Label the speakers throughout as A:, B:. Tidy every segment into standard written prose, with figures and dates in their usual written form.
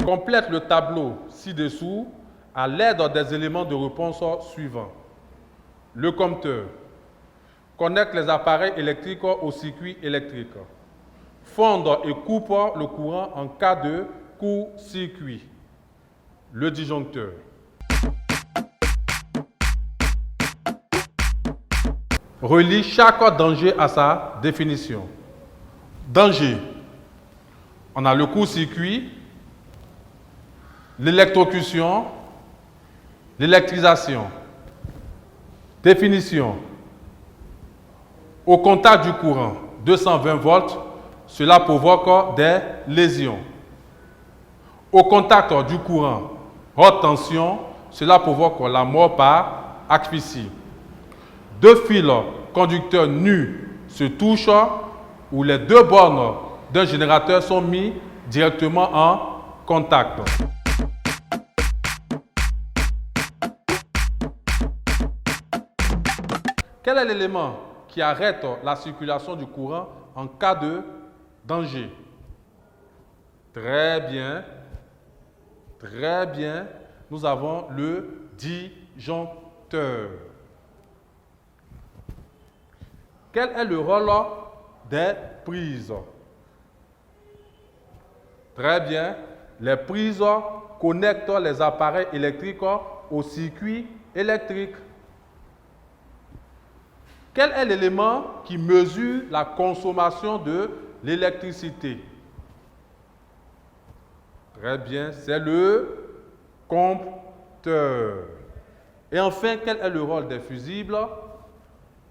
A: Complète le tableau ci-dessous à l'aide des éléments de réponse suivants. Le compteur. Connecte les appareils électriques au circuit électrique. Fonde et coupe le courant en cas de court-circuit. Le disjoncteur. Relie chaque danger à sa définition. Danger. On a le court-circuit, l'électrocution, l'électrisation. Définition. Au contact du courant 220 volts, cela provoque des lésions. Au contact du courant haute tension, cela provoque la mort par asphyxie. Deux fils conducteurs nus se touchent ou les deux bornes d'un générateur sont mis directement en contact. Quel est l'élément qui arrête la circulation du courant en cas de danger? Très bien. Très bien. Nous avons le disjoncteur. Quel est le rôle des prises? Très bien. Les prises connectent les appareils électriques au circuit électrique. Quel est l'élément qui mesure la consommation de l'électricité? Très bien, c'est le compteur. Et enfin, quel est le rôle des fusibles?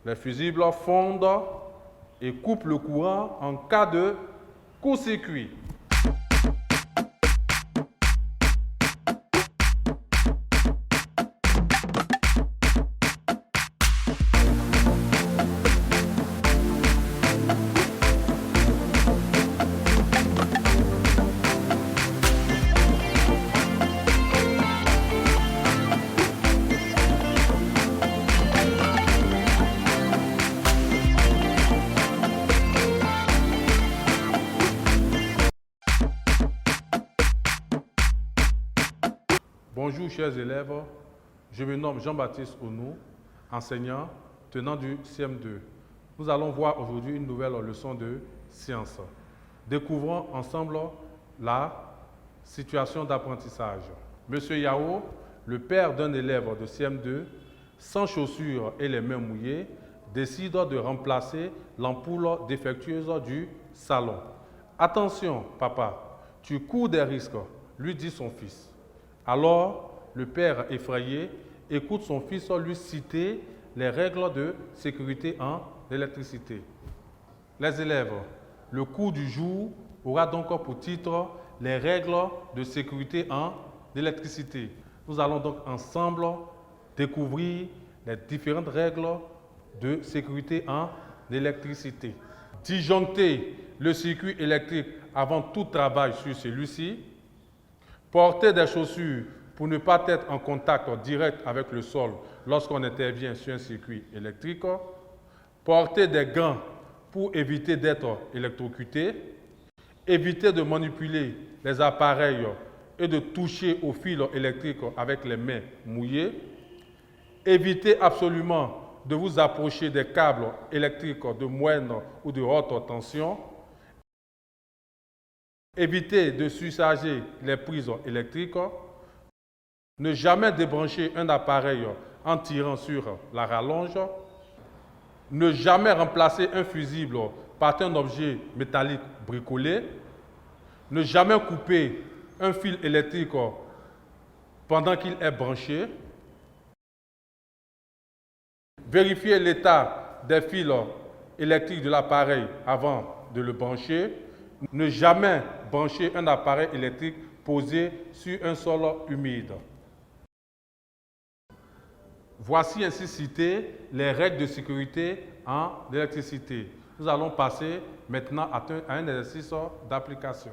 A: Les fusibles fondent et coupent le courant en cas de court-circuit. Bonjour chers élèves, je me nomme Jean-Baptiste Onou, enseignant tenant du CM2. Nous allons voir aujourd'hui une nouvelle leçon de sciences. Découvrons ensemble la situation d'apprentissage. Monsieur Yao, le père d'un élève de CM2, sans chaussures et les mains mouillées, décide de remplacer l'ampoule défectueuse du salon. Attention, papa, tu cours des risques, lui dit son fils. Alors, le père effrayé écoute son fils lui citer les règles de sécurité en électricité. Les élèves, le cours du jour aura donc pour titre les règles de sécurité en électricité. Nous allons donc ensemble découvrir les différentes règles de sécurité en électricité. Disjoncter le circuit électrique avant tout travail sur celui-ci. Porter des chaussures pour ne pas être en contact direct avec le sol lorsqu'on intervient sur un circuit électrique. Porter des gants pour éviter d'être électrocuté. Éviter de manipuler les appareils et de toucher au fil électrique avec les mains mouillées. Éviter absolument de vous approcher des câbles électriques de moyenne ou de haute tension. Éviter de surcharger les prises électriques. Ne jamais débrancher un appareil en tirant sur la rallonge. Ne jamais remplacer un fusible par un objet métallique bricolé. Ne jamais couper un fil électrique pendant qu'il est branché. Vérifier l'état des fils électriques de l'appareil avant de le brancher. Ne jamais brancher un appareil électrique posé sur un sol humide. Voici ainsi citées les règles de sécurité en électricité. Nous allons passer maintenant à un exercice d'application.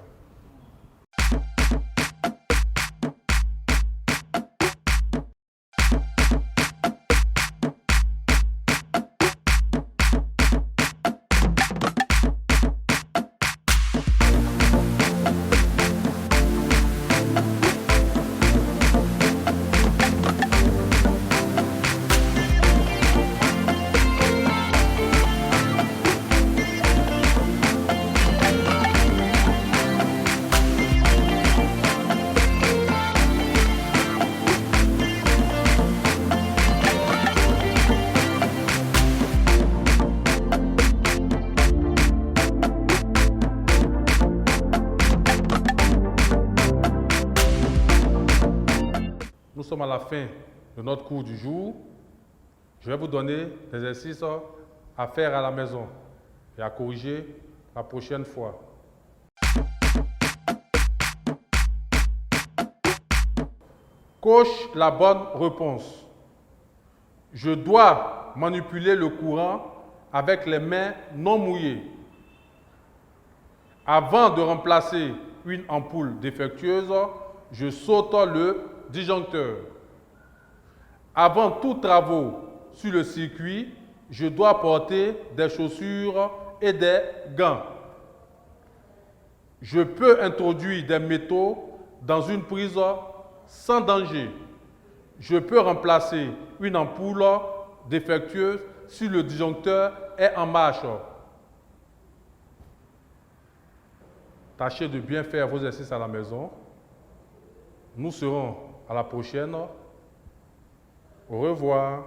A: sommes à la fin de notre cours du jour. Je vais vous donner des exercices à faire à la maison et à corriger la prochaine fois. Coche la bonne réponse. Je dois manipuler le courant avec les mains non mouillées. Avant de remplacer une ampoule défectueuse, je saute le disjoncteur. Avant tous travaux sur le circuit, je dois porter des chaussures et des gants. Je peux introduire des métaux dans une prise sans danger. Je peux remplacer une ampoule défectueuse si le disjoncteur est en marche. Tâchez de bien faire vos exercices à la maison. Nous serons à la prochaine. Au revoir.